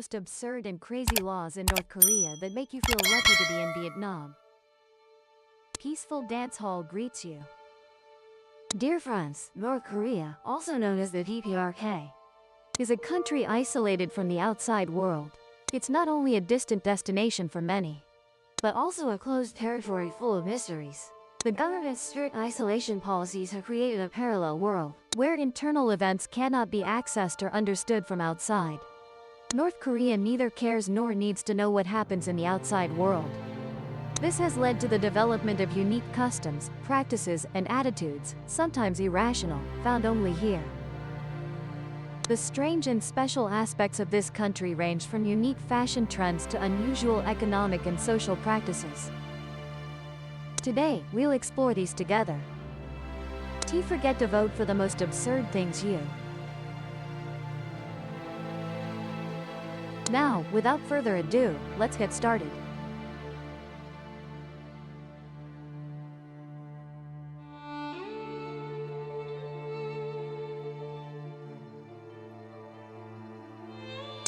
most absurd and crazy laws in North Korea that make you feel lucky to be in Vietnam. Peaceful dance hall greets you. Dear friends, North Korea, also known as the DPRK, is a country isolated from the outside world. It's not only a distant destination for many, but also a closed territory full of mysteries. The government's strict isolation policies have created a parallel world, where internal events cannot be accessed or understood from outside. North Korea neither cares nor needs to know what happens in the outside world. This has led to the development of unique customs, practices, and attitudes, sometimes irrational, found only here. The strange and special aspects of this country range from unique fashion trends to unusual economic and social practices. Today, we'll explore these together. Don't forget to vote for the most absurd things you. Now, without further ado, let's get started.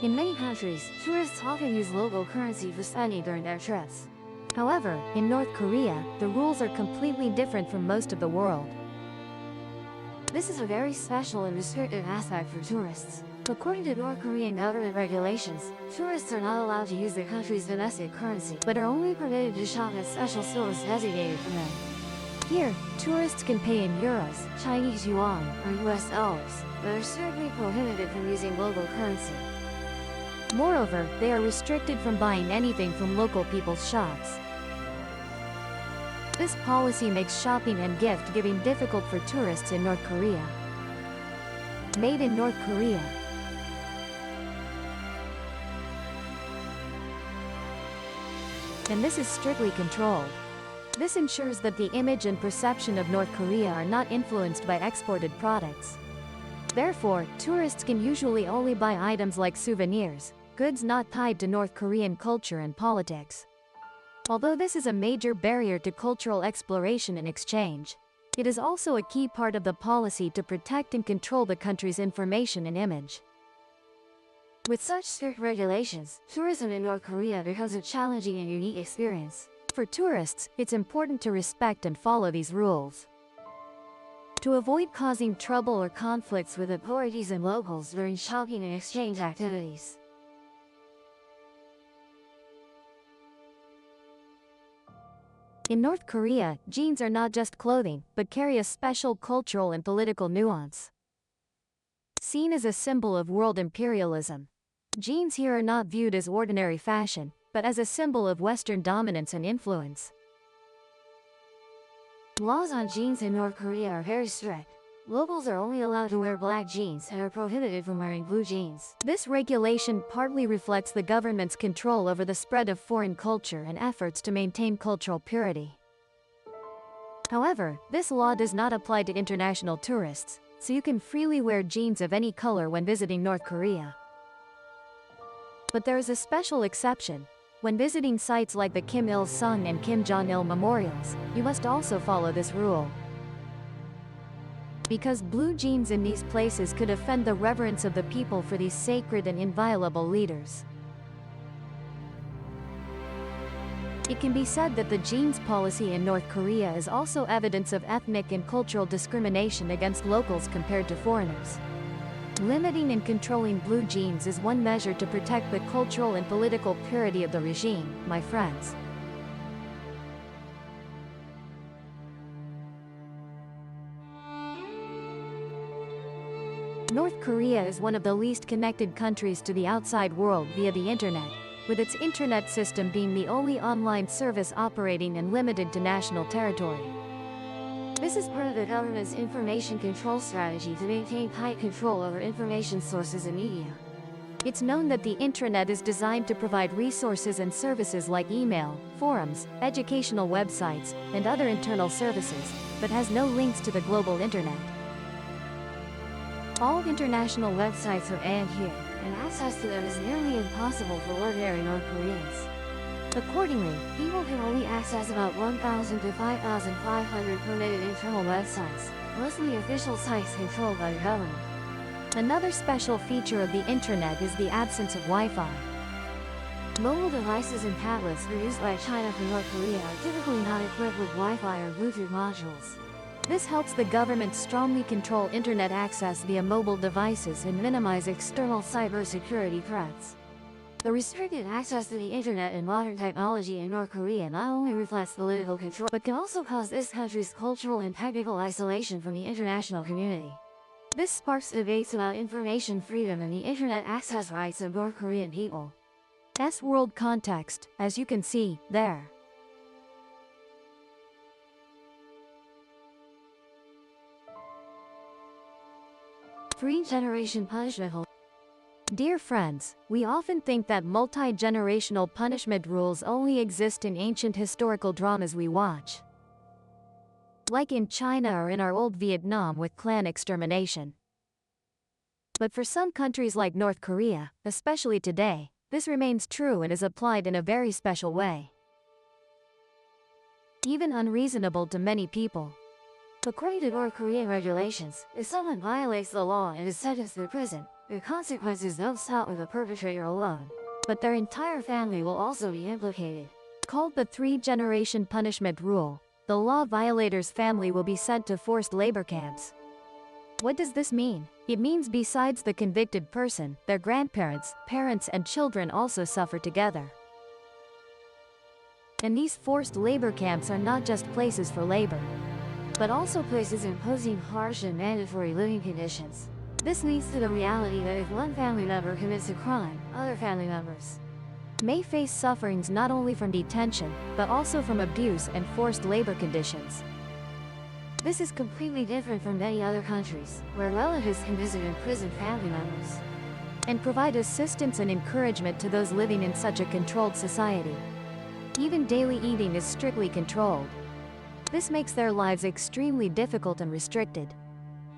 In many countries, tourists often use local currency for spending during their trips. However, in North Korea, the rules are completely different from most of the world. This is a very special and restrictive aspect for tourists. According to North Korean government regulations, tourists are not allowed to use their country's domestic currency, but are only permitted to shop at special stores designated for them. Here, tourists can pay in euros, Chinese yuan, or US dollars, but are strictly prohibited from using local currency. Moreover, they are restricted from buying anything from local people's shops. This policy makes shopping and gift-giving difficult for tourists in North Korea. Made in North Korea. And this is strictly controlled. This ensures that the image and perception of North Korea are not influenced by exported products. Therefore, tourists can usually only buy items like souvenirs, goods not tied to North Korean culture and politics. Although this is a major barrier to cultural exploration and exchange, it is also a key part of the policy to protect and control the country's information and image. With such strict regulations, tourism in North Korea becomes a challenging and unique experience. For tourists, it's important to respect and follow these rules, to avoid causing trouble or conflicts with authorities and locals during shopping and exchange activities. In North Korea, jeans are not just clothing, but carry a special cultural and political nuance. Seen as a symbol of world imperialism, jeans here are not viewed as ordinary fashion, but as a symbol of Western dominance and influence. Laws on jeans in North Korea are very strict. Locals are only allowed to wear black jeans and are prohibited from wearing blue jeans. This regulation partly reflects the government's control over the spread of foreign culture and efforts to maintain cultural purity. However, this law does not apply to international tourists, so you can freely wear jeans of any color when visiting North Korea. But there is a special exception. When visiting sites like the Kim Il-sung and Kim Jong Un memorials, you must also follow this rule. Because blue jeans in these places could offend the reverence of the people for these sacred and inviolable leaders. It can be said that the jeans policy in North Korea is also evidence of ethnic and cultural discrimination against locals compared to foreigners. Limiting and controlling blue jeans is one measure to protect the cultural and political purity of the regime, my friends. North Korea is one of the least connected countries to the outside world via the internet, with its internet system being the only online service operating and limited to national territory. This is part of the government's information control strategy to maintain tight control over information sources and media. It's known that the intranet is designed to provide resources and services like email, forums, educational websites, and other internal services, but has no links to the global internet. All international websites are banned here, and access to them is nearly impossible for ordinary North Koreans. Accordingly, people can only access about 1,000 to 5,500 permitted internal websites, mostly official sites controlled by the government. Another special feature of the internet is the absence of Wi-Fi. Mobile devices and tablets produced by China for North Korea are typically not equipped with Wi-Fi or Bluetooth modules. This helps the government strongly control internet access via mobile devices and minimize external cybersecurity threats. The restricted access to the internet and modern technology in North Korea not only reflects political control, but can also cause this country's cultural and technical isolation from the international community. This sparks debates about information freedom and the internet access rights of North Korean people. That's world context, as you can see, there. Three-generation punishment. Dear friends, we often think that multi-generational punishment rules only exist in ancient historical dramas we watch, like in China or in our old Vietnam with clan extermination. But for some countries like North Korea, especially today, this remains true and is applied in a very special way, even unreasonable to many people. According to North Korean regulations, if someone violates the law and is sentenced to prison, the consequences don't stop with the perpetrator alone, but their entire family will also be implicated. Called the three-generation punishment rule, the law violator's family will be sent to forced labor camps. What does this mean? It means besides the convicted person, their grandparents, parents, and children also suffer together. And these forced labor camps are not just places for labor, but also places imposing harsh and mandatory living conditions. This leads to the reality that if one family member commits a crime, other family members may face sufferings not only from detention, but also from abuse and forced labor conditions. This is completely different from many other countries, where relatives can visit imprisoned family members and provide assistance and encouragement to those living in such a controlled society. Even daily eating is strictly controlled. This makes their lives extremely difficult and restricted.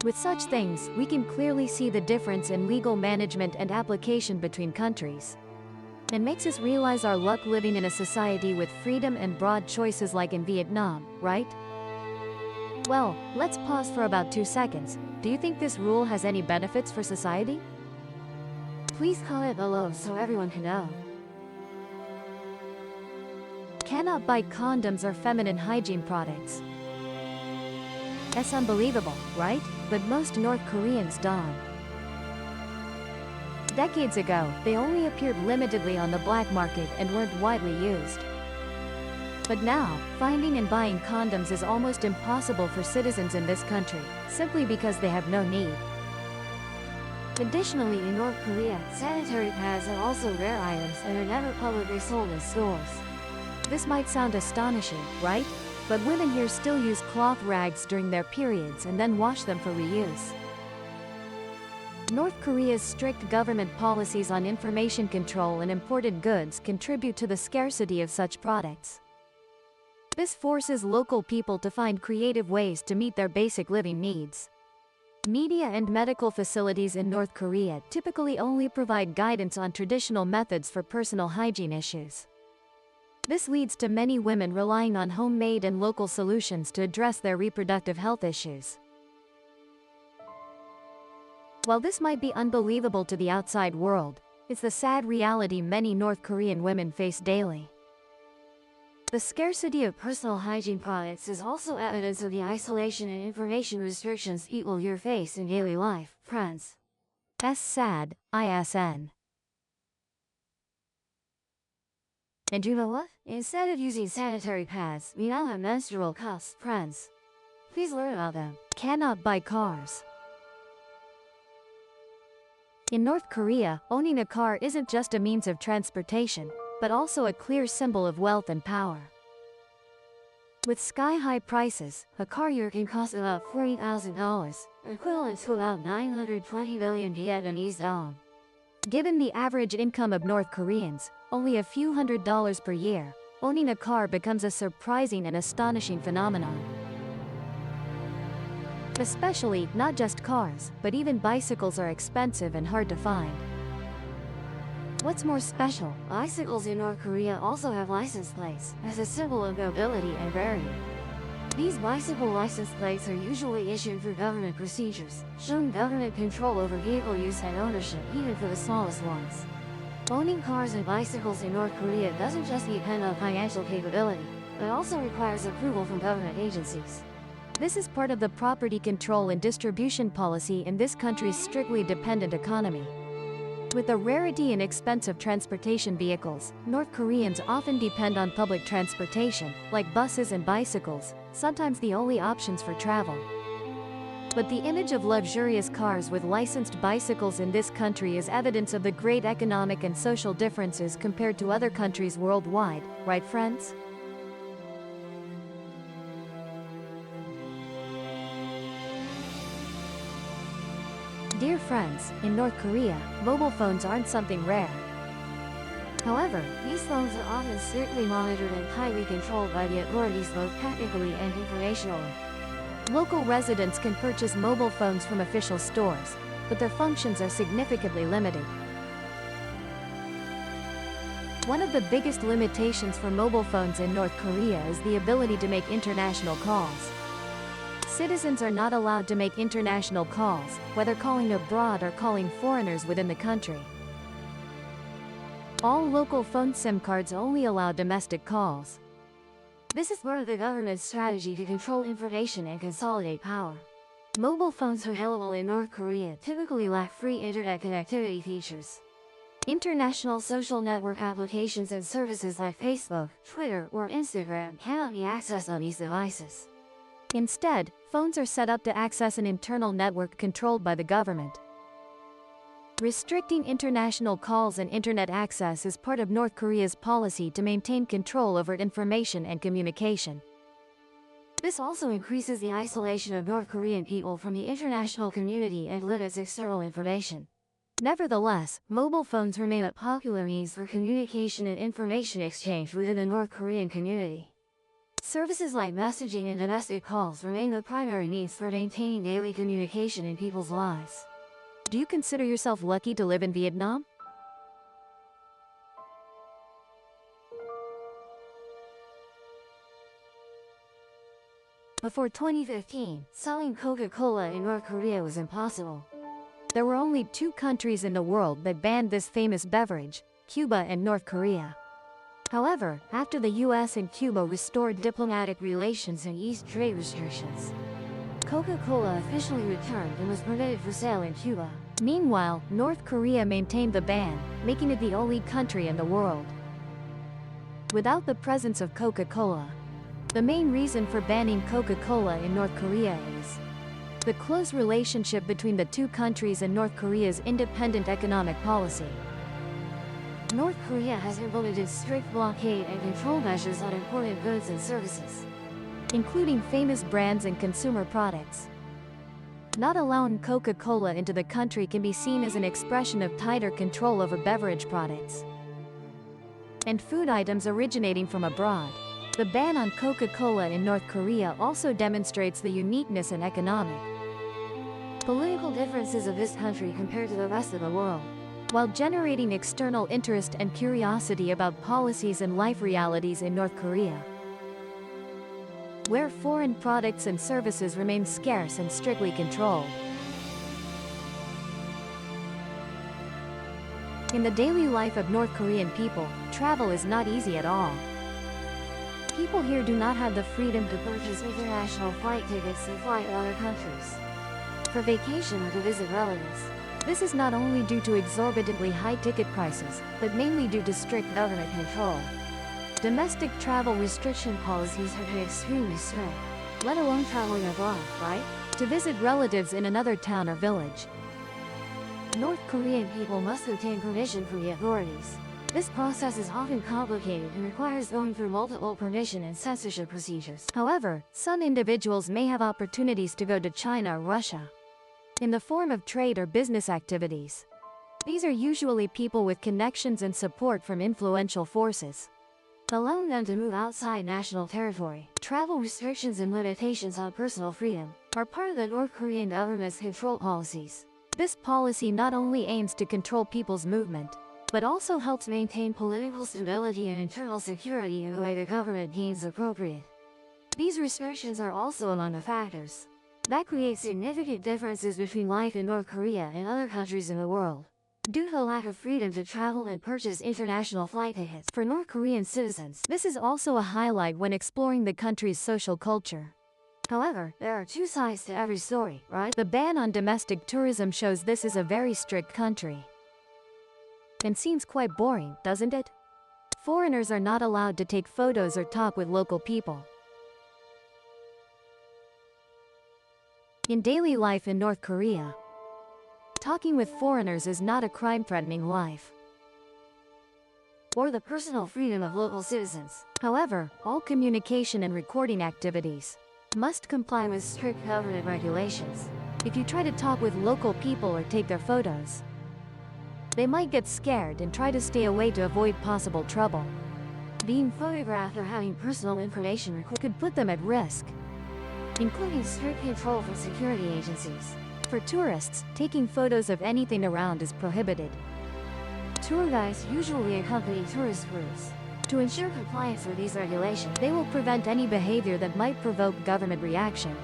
With such things, we can clearly see the difference in legal management and application between countries, and makes us realize our luck living in a society with freedom and broad choices like in Vietnam, right? Well, let's pause for about 2 seconds. Do you think this rule has any benefits for society? Please comment below so everyone can know. Cannot buy condoms or feminine hygiene products. That's unbelievable, right? But most North Koreans don't. Decades ago, they only appeared limitedly on the black market and weren't widely used. But now, finding and buying condoms is almost impossible for citizens in this country, simply because they have no need. Additionally, in North Korea, sanitary pads are also rare items and are never publicly sold in stores. This might sound astonishing, right? But women here still use cloth rags during their periods and then wash them for reuse. North Korea's strict government policies on information control and imported goods contribute to the scarcity of such products. This forces local people to find creative ways to meet their basic living needs. Media and medical facilities in North Korea typically only provide guidance on traditional methods for personal hygiene issues. This leads to many women relying on homemade and local solutions to address their reproductive health issues. While this might be unbelievable to the outside world, it's the sad reality many North Korean women face daily. The scarcity of personal hygiene products is also evidence of the isolation and information restrictions people here face in daily life, friends. That's sad, ISN. And you know what? Instead of using sanitary pads, we now have menstrual cups, friends. Please learn about them. Cannot buy cars. In North Korea, owning a car isn't just a means of transportation, but also a clear symbol of wealth and power. With sky-high prices, a car here can cost about $40,000, equivalent to about 920 million Vietnamese dong. Given the average income of North Koreans, only a few $100s per year, owning a car becomes a surprising and astonishing phenomenon. Especially, not just cars, but even bicycles are expensive and hard to find. What's more special, bicycles in North Korea also have license plates, as a symbol of nobility and rarity. These bicycle license plates are usually issued through government procedures, showing government control over vehicle use and ownership even for the smallest ones. Owning cars and bicycles in North Korea doesn't just depend on financial capability, but also requires approval from government agencies. This is part of the property control and distribution policy in this country's strictly dependent economy. With the rarity and expense of transportation vehicles, North Koreans often depend on public transportation, like buses and bicycles, sometimes the only options for travel. But the image of luxurious cars with licensed bicycles in this country is evidence of the great economic and social differences compared to other countries worldwide, right friends? Dear friends, in North Korea, mobile phones aren't something rare. However, these phones are often strictly monitored and tightly controlled by the authorities both technically and informationally. Local residents can purchase mobile phones from official stores, but their functions are significantly limited. One of the biggest limitations for mobile phones in North Korea is the ability to make international calls. Citizens are not allowed to make international calls, whether calling abroad or calling foreigners within the country. All local phone SIM cards only allow domestic calls. This is part of the government's strategy to control information and consolidate power. Mobile phones available in North Korea typically lack free internet connectivity features. International social network applications and services like Facebook, Twitter, or Instagram cannot be accessed on these devices. Instead, phones are set up to access an internal network controlled by the government. Restricting international calls and internet access is part of North Korea's policy to maintain control over information and communication. This also increases the isolation of North Korean people from the international community and limits external information. Nevertheless, mobile phones remain a popular means for communication and information exchange within the North Korean community. Services like messaging and domestic calls remain the primary means for maintaining daily communication in people's lives. Do you consider yourself lucky to live in Vietnam? Before 2015, selling Coca-Cola in North Korea was impossible. There were only 2 countries in the world that banned this famous beverage, Cuba and North Korea. However, after the US and Cuba restored diplomatic relations and eased trade restrictions, Coca-Cola officially returned and was permitted for sale in Cuba. Meanwhile, North Korea maintained the ban, making it the only country in the world without the presence of Coca-Cola. The main reason for banning Coca-Cola in North Korea is the close relationship between the 2 countries and North Korea's independent economic policy. North Korea has implemented strict blockade and control measures on imported goods and services, including famous brands and consumer products. Not allowing Coca-Cola into the country can be seen as an expression of tighter control over beverage products and food items originating from abroad. The ban on Coca-Cola in North Korea also demonstrates the uniqueness and economic, political differences of this country compared to the rest of the world, while generating external interest and curiosity about policies and life realities in North Korea, where foreign products and services remain scarce and strictly controlled. In the daily life of North Korean people, travel is not easy at all. People here do not have the freedom to purchase international flight tickets and fly to other countries for vacation or to visit relatives. This is not only due to exorbitantly high ticket prices, but mainly due to strict government control. Domestic travel restriction policies have been extremely strict, let alone traveling abroad, right? To visit relatives in another town or village. North Korean people must obtain permission from the authorities. This process is often complicated and requires going through multiple permission and censorship procedures. However, some individuals may have opportunities to go to China or Russia in the form of trade or business activities. These are usually people with connections and support from influential forces, allowing them to move outside national territory. Travel restrictions and limitations on personal freedom are part of the North Korean government's control policies. This policy not only aims to control people's movement, but also helps maintain political stability and internal security in the way the government deems appropriate. These restrictions are also among the factors that create significant differences between life in North Korea and other countries in the world. Due to the lack of freedom to travel and purchase international flight tickets for North Korean citizens, this is also a highlight when exploring the country's social culture. However, there are two sides to every story, right? The ban on domestic tourism shows this is a very strict country. And seems quite boring, doesn't it? Foreigners are not allowed to take photos or talk with local people. In daily life in North Korea, talking with foreigners is not a crime-threatening life or the personal freedom of local citizens. However, all communication and recording activities must comply with strict government regulations. If you try to talk with local people or take their photos, they might get scared and try to stay away to avoid possible trouble. Being photographed or having personal information recorded could put them at risk, including strict control from security agencies. For tourists, taking photos of anything around is prohibited. Tour guides usually accompany tourist groups. To ensure compliance with these regulations, they will prevent any behavior that might provoke government reaction,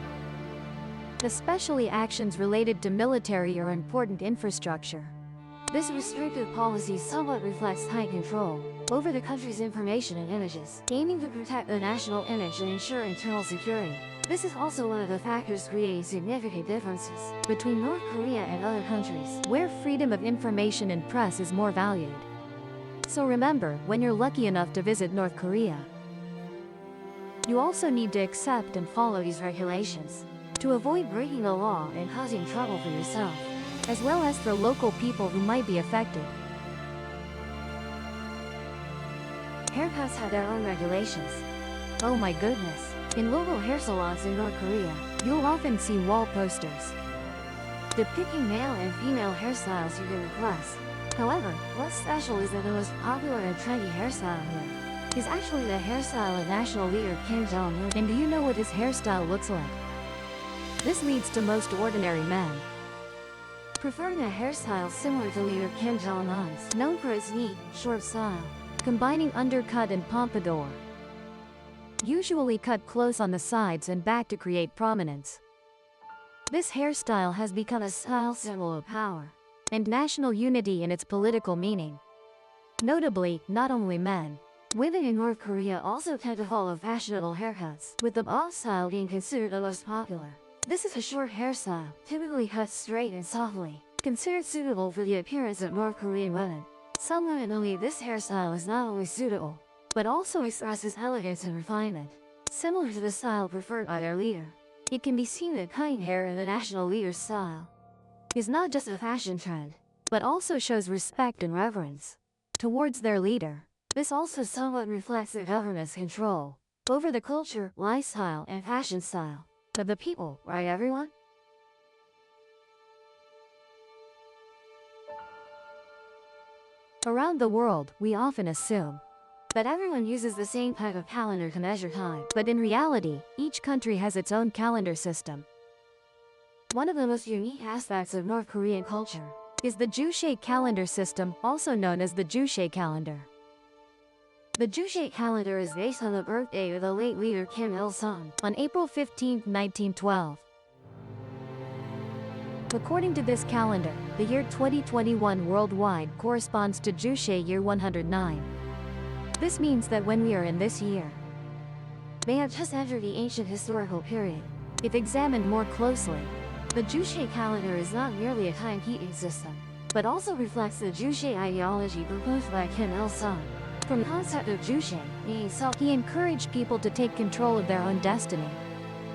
especially actions related to military or important infrastructure. This restrictive policy somewhat reflects tight control over the country's information and images, aiming to protect the national image and ensure internal security. This is also one of the factors creating significant differences between North Korea and other countries, where freedom of information and press is more valued. So remember, when you're lucky enough to visit North Korea, you also need to accept and follow these regulations to avoid breaking the law and causing trouble for yourself, as well as for local people who might be affected. Haircuts have their own regulations. Oh my goodness. In local hair salons in North Korea, you'll often see wall posters depicting male and female hairstyles you can request. However, what's special is that the most popular and trendy hairstyle here is actually the hairstyle of national leader Kim Jong Un. And do you know what his hairstyle looks like? This leads to most ordinary men preferring a hairstyle similar to leader Kim Jong Un's, known for its neat, short style, combining undercut and pompadour, usually cut close on the sides and back to create prominence. This hairstyle has become a style symbol of power and national unity in its political meaning. Notably, not only men, women in North Korea also tend to follow fashionable haircuts, with the bob style being considered the most popular. This is a short hairstyle, typically cut straight and softly, considered suitable for the appearance of North Korean women. Some women believe this hairstyle is not only suitable, but also expresses elegance and refinement, similar to the style preferred by their leader. It can be seen that cutting hair in the national leader's style is not just a fashion trend, but also shows respect and reverence towards their leader. This also somewhat reflects the government's control over the culture, lifestyle, and fashion style of the people, right everyone? Around the world, we often assume that everyone uses the same type of calendar to measure time, but in reality, each country has its own calendar system. One of the most unique aspects of North Korean culture is the Juche calendar system, also known as the Juche calendar. The Juche calendar is based on the birthday of the late leader Kim Il-sung on April 15, 1912. According to this calendar, the year 2021 worldwide corresponds to Juche year 109. This means that when we are in this year, they have just entered the ancient historical period. If examined more closely, the Juche calendar is not merely a timekeeping system, but also reflects the Juche ideology proposed by Kim Il-sung. From the concept of Juche, meaning self, he encouraged people to take control of their own destiny,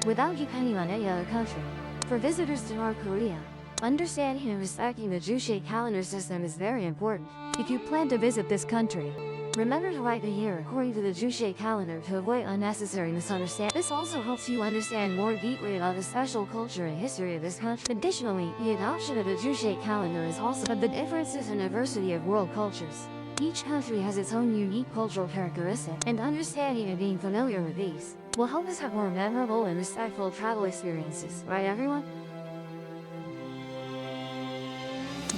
without depending on any other country. For visitors to North Korea, understanding and respecting the Juche calendar system is very important. If you plan to visit this country, remember to write the year according to the Juche calendar to avoid unnecessary misunderstanding. This also helps you understand more deeply about the special culture and history of this country. Additionally, the adoption of the Juche calendar is also of the differences and diversity of world cultures. Each country has its own unique cultural characteristics, and understanding and being familiar with these will help us have more memorable and respectful travel experiences, right everyone?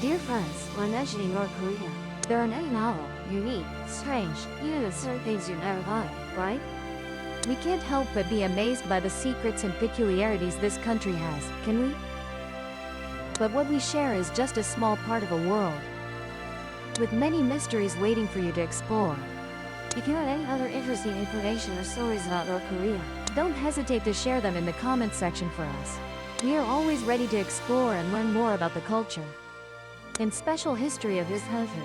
Dear friends, when mentioning North Korea, there are many novel, unique, strange, even absurd things you've never thought of, right? We can't help but be amazed by the secrets and peculiarities this country has, can we? But what we share is just a small part of a world with many mysteries waiting for you to explore. If you have any other interesting information or stories about North Korea, don't hesitate to share them in the comments section for us. We are always ready to explore and learn more about the culture and special history of this country.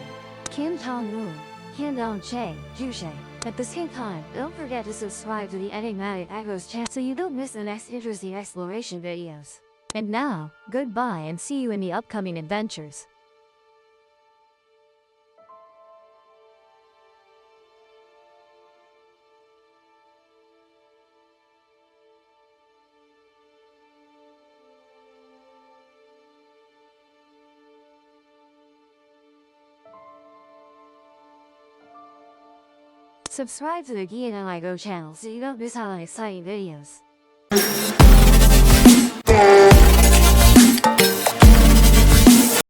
Kim Jong Un, Hyundong Che, Jushe. At the same time, don't forget to subscribe to the Enigmatic Agros channel so you don't miss the next interesting exploration videos. And now, goodbye and see you in the upcoming adventures. Subscribe to the Enigmatic Agros channel so you don't miss out on exciting videos.